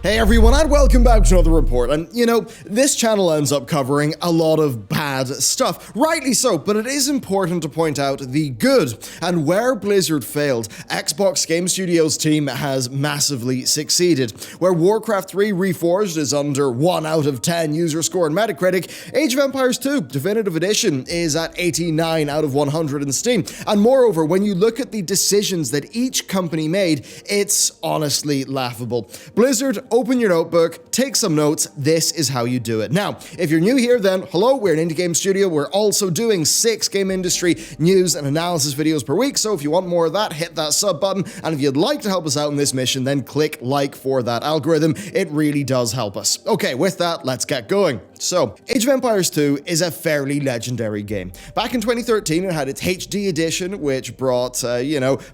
Hey everyone, and welcome back to another report. And you know, this channel ends up covering a lot of bad stuff, rightly so, but it is important to point out the good. And where Blizzard failed, Xbox Game Studios' team has massively succeeded. Where Warcraft 3 Reforged is under 1 out of 10 user score in Metacritic, Age of Empires 2 Definitive Edition is at 89 out of 100 in Steam. And moreover, when you look at the decisions that each company made, it's honestly laughable. Blizzard, open your notebook, take some notes, this is how you do it. Now, if you're new here, then hello, we're an indie game studio. We're also doing 6 game industry news and analysis videos per week, so if you want more of that, hit that sub button, and if you'd like to help us out in this mission, then click like for that algorithm. It really does help us. Okay, with that, let's get going. So, Age of Empires 2 is a fairly legendary game. Back in 2013, it had its HD edition, which brought,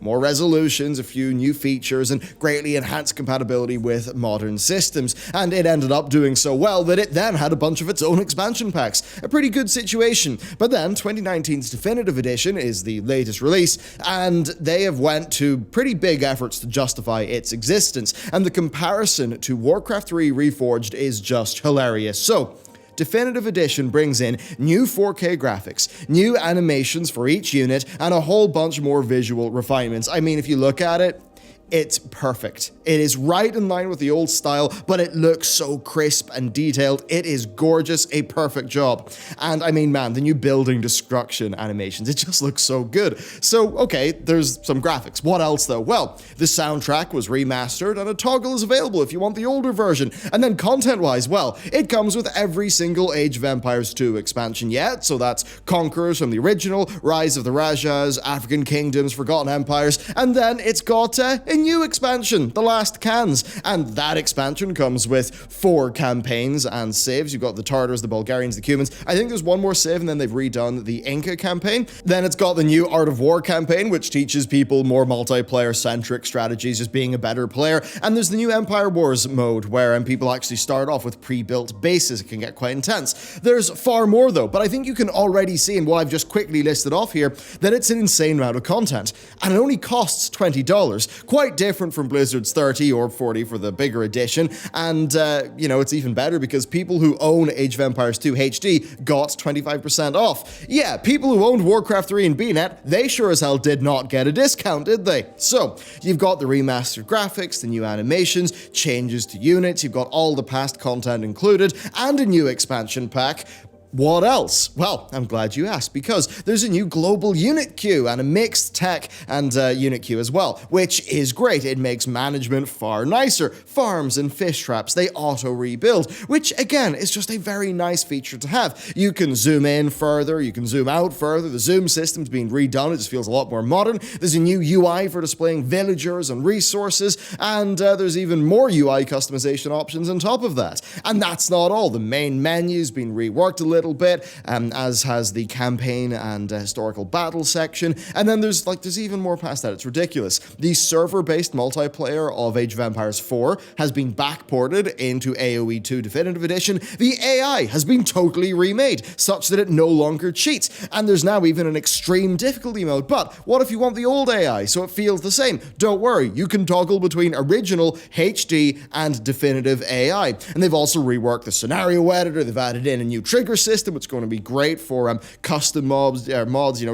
more resolutions, a few new features, and greatly enhanced compatibility with modern systems. And it ended up doing so well that it then had a bunch of its own expansion packs. A pretty good situation. But then, 2019's Definitive Edition is the latest release, and they have went to pretty big efforts to justify its existence. And the comparison to Warcraft 3 Reforged is just hilarious. So, Definitive Edition brings in new 4K graphics, new animations for each unit, and a whole bunch more visual refinements. I mean, if you look at it, it's perfect. It is right in line with the old style, but it looks so crisp and detailed. It is gorgeous, a perfect job. And I mean, man, the new building destruction animations, it just looks so good. So, okay, there's some graphics. What else though? Well, the soundtrack was remastered and a toggle is available if you want the older version. And then content-wise, well, it comes with every single Age of Empires 2 expansion yet. So that's Conquerors from the original, Rise of the THRASHES, African Kingdoms, Forgotten Empires, and then it's got a new expansion, The Last Cans, and that expansion comes with 4 campaigns and saves. You've got the Tartars, the Bulgarians, the Cumans. I think there's one more save, and then they've redone the Inca campaign. Then it's got the new Art of War campaign, which teaches people more multiplayer-centric strategies, just being a better player. And there's the new Empire Wars mode, where people actually start off with pre-built bases. It can get quite intense. There's far more, though, but I think you can already see in what I've just quickly listed off here that it's an insane amount of content, and it only costs $20. Quite different from Blizzard's 30 or 40 for the bigger edition, and it's even better because people who own Age of Empires 2 HD got 25% off. Yeah, people who owned Warcraft 3 and BNet, they sure as hell did not get a discount, did they? So, you've got the remastered graphics, the new animations, changes to units, you've got all the past content included, and a new expansion pack. What else? Well, I'm glad you asked, because there's a new global unit queue and a mixed tech and unit queue as well, which is great. It makes management far nicer. Farms and fish traps, they auto-rebuild, which again is just a very nice feature to have. You can zoom in further, you can zoom out further, the zoom system's been redone, it just feels a lot more modern. There's a new UI for displaying villagers and resources, and there's even more UI customization options on top of that. And that's not all. The main menu's been reworked a little bit, as has the campaign and historical battle section, and then there's even more past that. It's ridiculous. The server-based multiplayer of Age of Empires 4 has been backported into AoE 2 Definitive Edition. The AI has been totally remade, such that it no longer cheats, and there's now even an extreme difficulty mode. But what if you want the old AI so it feels the same? Don't worry, you can toggle between original, HD, and definitive AI. And they've also reworked the scenario editor, they've added in a new trigger system, which is going to be great for custom mods,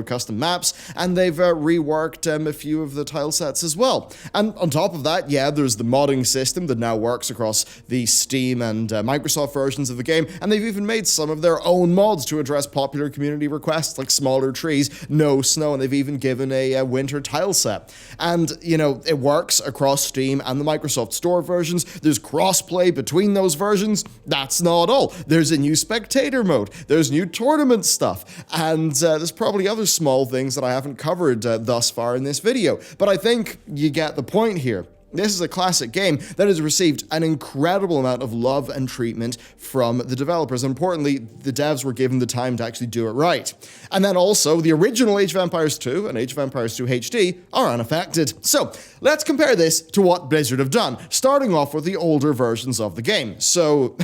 custom maps, and they've reworked a few of the tile sets as well. And on top of that, yeah, there's the modding system that now works across the Steam and Microsoft versions of the game, and they've even made some of their own mods to address popular community requests like smaller trees, no snow, and they've even given a winter tile set. And, it works across Steam and the Microsoft Store versions. There's crossplay between those versions. That's not all. There's a new spectator mode. There's new tournament stuff, and there's probably other small things that I haven't covered thus far in this video, but I think you get the point here. This is a classic game that has received an incredible amount of love and treatment from the developers. Importantly, the devs were given the time to actually do it right. And then also, the original Age of Empires 2 and Age of Empires 2 HD are unaffected. So, let's compare this to what Blizzard have done, starting off with the older versions of the game. So,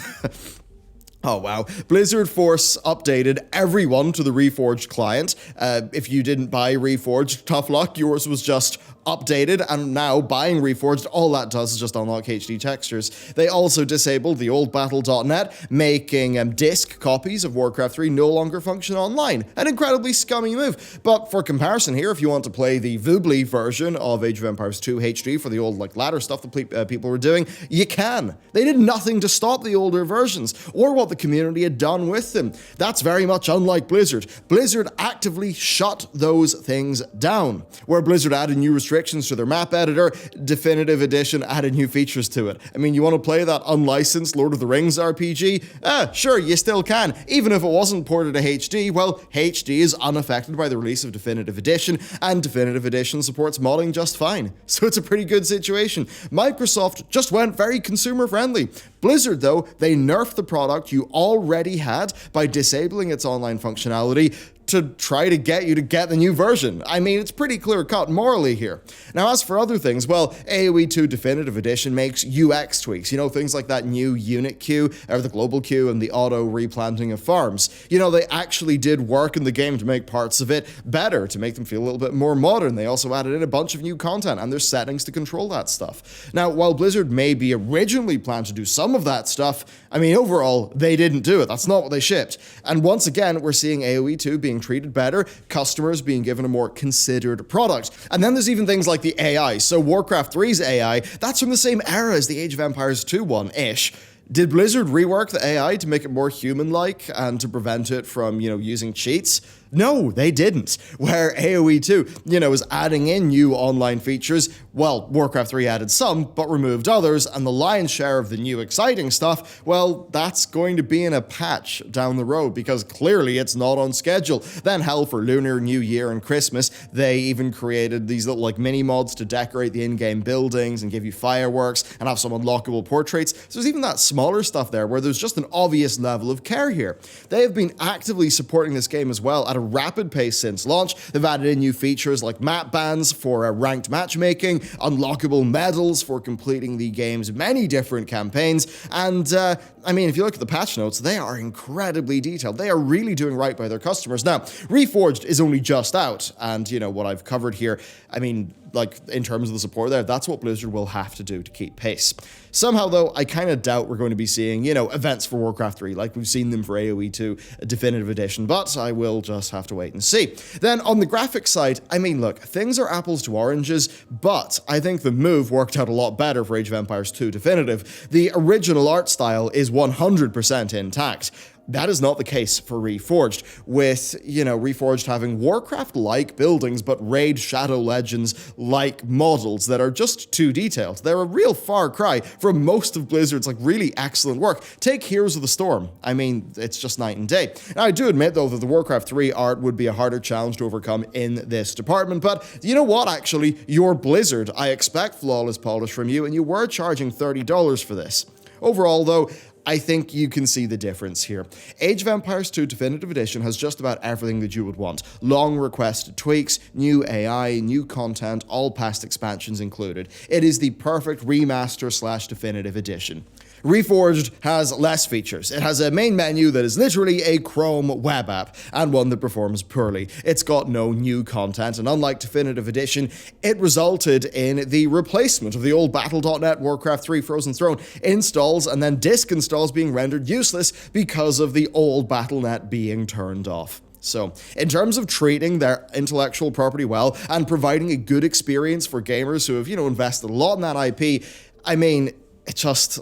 oh wow, Blizzard Force updated everyone to the Reforged client. If you didn't buy Reforged, tough luck, yours was just updated, and now buying Reforged, all that does is just unlock HD textures. They also disabled the old battle.net, making disc copies of Warcraft 3 no longer function online. An incredibly scummy move. But for comparison here, if you want to play the Voobly version of Age of Empires 2 HD for the old ladder stuff that people were doing, you can. They did nothing to stop the older versions, or what the community had done with them. That's very much unlike Blizzard. Blizzard actively shut those things down. Where Blizzard added new restrictions to their map editor, Definitive Edition added new features to it. I mean, you want to play that unlicensed Lord of the Rings RPG? Sure, you still can. Even if it wasn't ported to HD, well, HD is unaffected by the release of Definitive Edition, and Definitive Edition supports modding just fine. So it's a pretty good situation. Microsoft just went very consumer friendly. Blizzard, though, they nerfed the product you already had by disabling its online functionality to try to get you to get the new version. I mean, it's pretty clear-cut morally here. Now, as for other things, well, AoE 2 Definitive Edition makes UX tweaks, things like that new unit queue, or the global queue, and the auto replanting of farms. They actually did work in the game to make parts of it better, to make them feel a little bit more modern. They also added in a bunch of new content, and there's settings to control that stuff. Now, while Blizzard maybe originally planned to do some of that stuff, I mean, overall, they didn't do it. That's not what they shipped. And once again, we're seeing AoE 2 being treated better, customers being given a more considered product. And then there's even things like the AI. So Warcraft 3's AI, that's from the same era as the Age of Empires 2 one-ish. Did Blizzard rework the AI to make it more human-like and to prevent it from, using cheats? No, they didn't. Where AoE 2, is adding in new online features, well, Warcraft 3 added some, but removed others, and the lion's share of the new exciting stuff, well, that's going to be in a patch down the road, because clearly it's not on schedule. Then hell, for Lunar New Year and Christmas, they even created these little mini mods to decorate the in-game buildings and give you fireworks and have some unlockable portraits. So there's even that smaller stuff there where there's just an obvious level of care here. They have been actively supporting this game as well at a rapid pace since launch. They've added in new features like map bans for ranked matchmaking, unlockable medals for completing the game's many different campaigns, and I mean, if you look at the patch notes, they are incredibly detailed. They are really doing right by their customers. Now, Reforged is only just out, and what I've covered here, I mean, in terms of the support there, that's what Blizzard will have to do to keep pace. Somehow, though, I kind of doubt we're going to be seeing, events for Warcraft 3, like we've seen them for AoE 2 Definitive Edition, but I will just have to wait and see. Then, on the graphics side, I mean, look, things are apples to oranges, but I think the move worked out a lot better for Age of Empires 2 Definitive. The original art style is 100% intact. That is not the case for Reforged, with, Reforged having Warcraft-like buildings, but Raid Shadow Legends-like models that are just too detailed. They're a real far cry from most of Blizzard's, really excellent work. Take Heroes of the Storm. I mean, it's just night and day. Now, I do admit, though, that the Warcraft 3 art would be a harder challenge to overcome in this department, but you know what, actually? You're Blizzard. I expect flawless polish from you, and you were charging $30 for this. Overall, though, I think you can see the difference here. Age of Empires 2 Definitive Edition has just about everything that you would want. Long requested tweaks, new AI, new content, all past expansions included. It is the perfect remaster/Definitive Edition. Reforged has less features. It has a main menu that is literally a Chrome web app, and one that performs poorly. It's got no new content, and unlike Definitive Edition, it resulted in the replacement of the old Battle.net Warcraft 3 Frozen Throne installs and then disk installs being rendered useless because of the old Battle.net being turned off. So, in terms of treating their intellectual property well and providing a good experience for gamers who have, invested a lot in that IP, I mean, it's just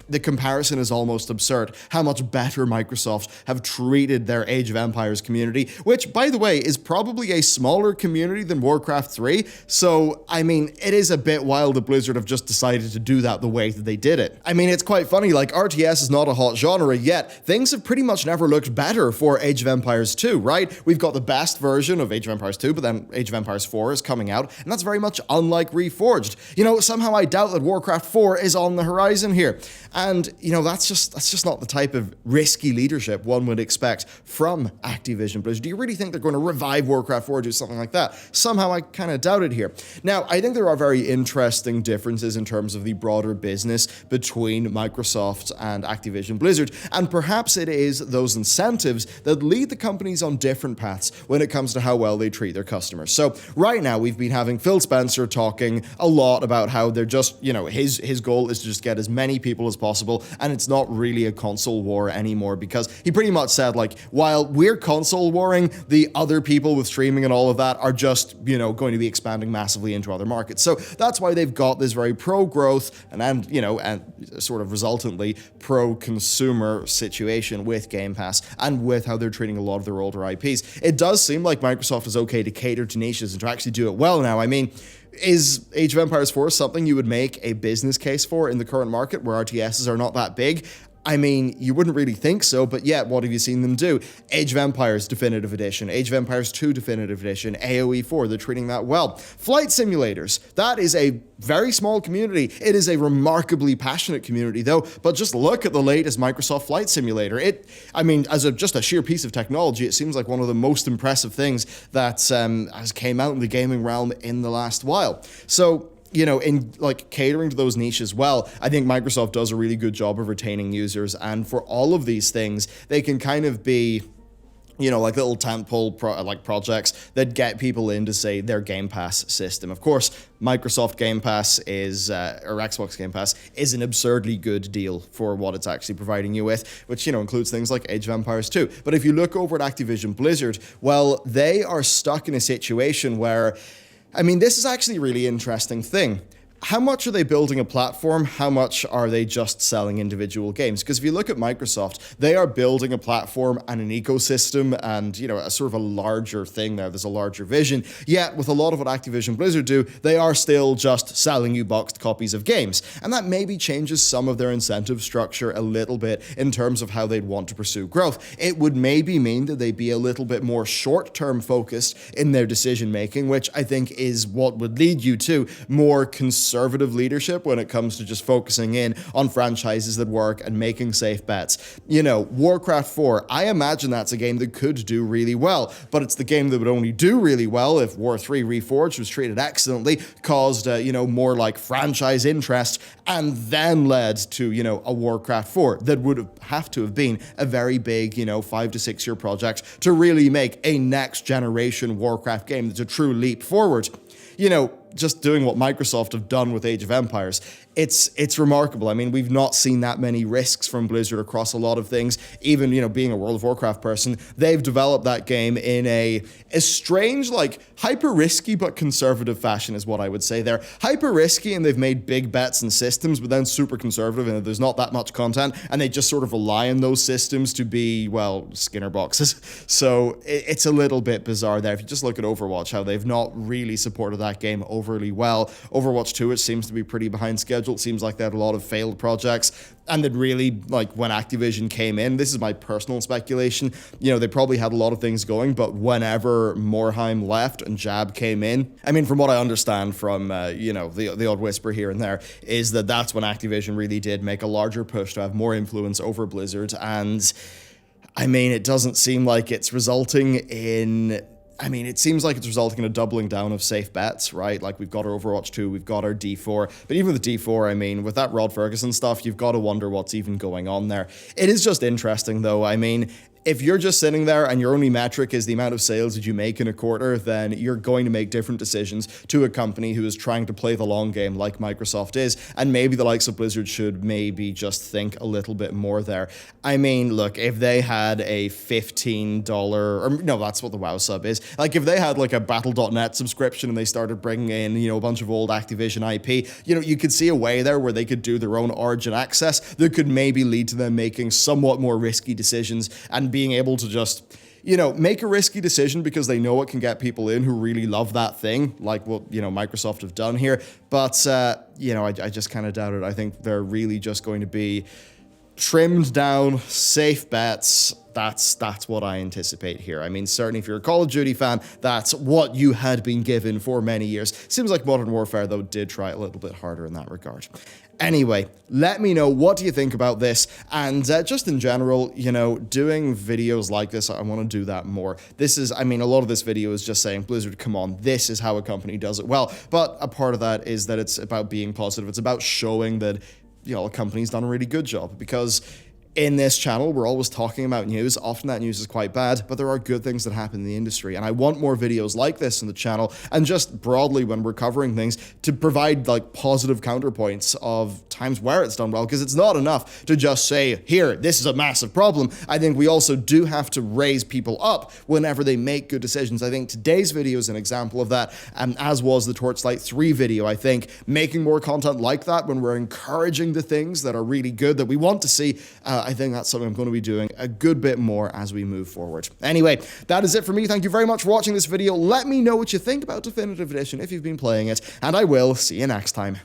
the comparison is almost absurd. How much better Microsoft have treated their Age of Empires community, which, by the way, is probably a smaller community than Warcraft 3. So, I mean, it is a bit wild that Blizzard have just decided to do that the way that they did it. I mean, it's quite funny, RTS is not a hot genre, yet things have pretty much never looked better for Age of Empires 2, right? We've got the best version of Age of Empires 2, but then Age of Empires 4 is coming out, and that's very much unlike Reforged. Somehow I doubt that Warcraft 4 is on the horizon here. And, that's just not the type of risky leadership one would expect from Activision Blizzard. Do you really think they're going to revive Warcraft 4 or do something like that? Somehow I kind of doubt it here. Now, I think there are very interesting differences in terms of the broader business between Microsoft and Activision Blizzard, and perhaps it is those incentives that lead the companies on different paths when it comes to how well they treat their customers. So right now we've been having Phil Spencer talking a lot about how they're just, his goal is to just get as many people as possible, and it's not really a console war anymore, because he pretty much said, like, while we're console warring, the other people with streaming and all of that are just, going to be expanding massively into other markets. So that's why they've got this very pro-growth and sort of resultantly pro-consumer situation with Game Pass and with how they're treating a lot of their older IPs. It does seem like Microsoft is okay to cater to niches and to actually do it well now. I mean, is Age of Empires 4 something you would make a business case for in the current market where RTSs are not that big? I mean, you wouldn't really think so, but yet, what have you seen them do? Age of Empires Definitive Edition, Age of Empires 2 Definitive Edition, AoE 4, they're treating that well. Flight simulators, that is a very small community. It is a remarkably passionate community, though, but just look at the latest Microsoft Flight Simulator. As just a sheer piece of technology, it seems like one of the most impressive things that has came out in the gaming realm in the last while. So, in catering to those niches well, I think Microsoft does a really good job of retaining users, and for all of these things, they can kind of be little tentpole projects that get people into, say, their Game Pass system. Of course, Microsoft Game Pass or Xbox Game Pass is an absurdly good deal for what it's actually providing you with, which, includes things like Age of Empires 2. But if you look over at Activision Blizzard, well, they are stuck in a situation where, this is actually a really interesting thing. How much are they building a platform? How much are they just selling individual games? Because if you look at Microsoft, they are building a platform and an ecosystem and, a sort of a larger thing there. There's a larger vision. Yet, with a lot of what Activision Blizzard do, they are still just selling you boxed copies of games. And that maybe changes some of their incentive structure a little bit in terms of how they'd want to pursue growth. It would maybe mean that they'd be a little bit more short-term focused in their decision-making, which I think is what would lead you to more conservative leadership when it comes to just focusing in on franchises that work and making safe bets. Warcraft 4, I imagine that's a game that could do really well, but it's the game that would only do really well if War 3 Reforged was treated excellently, caused, more like franchise interest, and then led to, a Warcraft 4 that would have to have been a very big, 5 to 6 year project to really make a next generation Warcraft game that's a true leap forward. Just doing what Microsoft have done with Age of Empires, it's remarkable. We've not seen that many risks from Blizzard across a lot of things. Even, being a World of Warcraft person, they've developed that game in a strange, hyper risky but conservative fashion is what I would say there. Hyper risky, and they've made big bets and systems, but then super conservative, and there's not that much content, and they just sort of rely on those systems to be, Skinner boxes. So it's a little bit bizarre there. If you just look at Overwatch, how they've not really supported that game overly well. Overwatch 2, it seems to be pretty behind schedule. It seems like they had a lot of failed projects, and that really, when Activision came in, this is my personal speculation, they probably had a lot of things going, but whenever Morheim left and Jab came in, from what I understand from, the odd whisper here and there, is that that's when Activision really did make a larger push to have more influence over Blizzard, and, it doesn't seem like it's resulting in... it seems like it's resulting in a doubling down of safe bets, right? Like, we've got our Overwatch 2, we've got our D4, but even with the D4, with that Rod Ferguson stuff, you've got to wonder what's even going on there. It is just interesting, though. If you're just sitting there and your only metric is the amount of sales that you make in a quarter, then you're going to make different decisions to a company who is trying to play the long game like Microsoft is, and maybe the likes of Blizzard should maybe just think a little bit more there. Look, if they had a $15, or no, that's what the WoW sub is, if they had a Battle.net subscription and they started bringing in, a bunch of old Activision IP, you could see a way there where they could do their own Origin access that could maybe lead to them making somewhat more risky decisions and being able to just, make a risky decision because they know it can get people in who really love that thing, like what, Microsoft have done here. But, I just kind of doubt it. I think they're really just going to be trimmed down, safe bets. That's what I anticipate here. I mean, certainly if you're a Call of Duty fan, that's what you had been given for many years. Seems like Modern Warfare, though, did try a little bit harder in that regard. Anyway, let me know, what do you think about this? And just in general, you know, doing videos like this, I want to do that more. This is, I mean, a lot of this video is just saying, Blizzard, come on, this is how a company does it well. But a part of that is that it's about being positive. It's about showing that, you know, a company's done a really good job, because in this channel, we're always talking about news. Often that news is quite bad, but there are good things that happen in the industry. And I want more videos like this in the channel, and just broadly when we're covering things, to provide like positive counterpoints of times where it's done well, because it's not enough to just say, here, this is a massive problem. I think we also do have to raise people up whenever they make good decisions. I think today's video is an example of that, as was the Torchlight 3 video. I think making more content like that, when we're encouraging the things that are really good that we want to see, I think that's something I'm going to be doing a good bit more as we move forward. Anyway, that is it for me. Thank you very much for watching this video. Let me know what you think about Definitive Edition if you've been playing it, and I will see you next time.